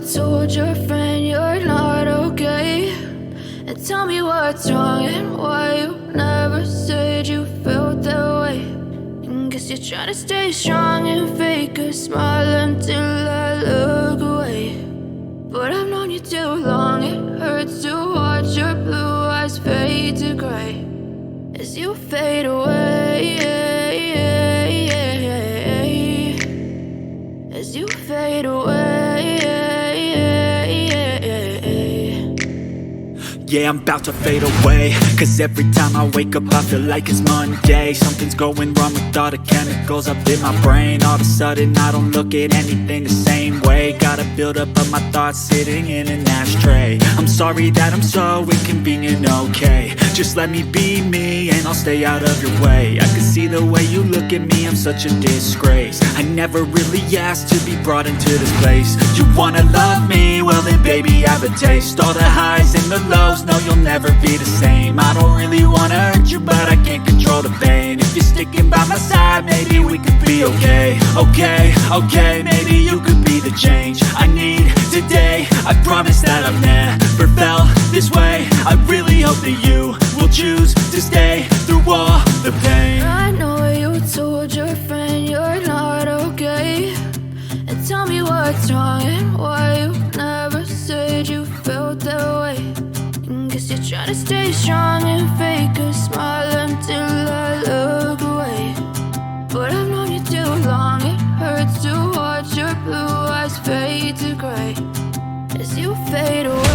told your friend you're not okay. And tell me what's wrong and why you never said you felt that way. And guess you're trying to stay strong and fake a smile until I look away. But I've known you too long, it hurts to watch your blue eyes fade to gray as you fade away, as you fade away. Yeah, I'm about to fade away, cause every time I wake up I feel like it's Monday. Something's going wrong with all the chemicals up in my brain. All of a sudden I don't look at anything the same way. Got a build-up of my thoughts sitting in an ashtray. I'm sorry that I'm so inconvenient, okay. Just let me be me and I'll stay out of your way. I can see the way you look at me, I'm such a disgrace. I never really asked to be brought into this place. You wanna love me? Well then baby I have a taste. All the highs and the lows, no, you'll never be the same. I don't really wanna hurt you, but I can't control the pain. If you're sticking by my side, maybe we could be okay. Okay, maybe you could be the change I need today. I promise that I've never felt this way. I really hope that you will choose to stay through all the pain. I know you told your friend you're not okay. And tell me what's wrong and why you never said you felt that way. Guess you're trying to stay strong and fake a smile until I look away. But I've known you too long, it hurts to watch your blue eyes fade to gray as you fade away.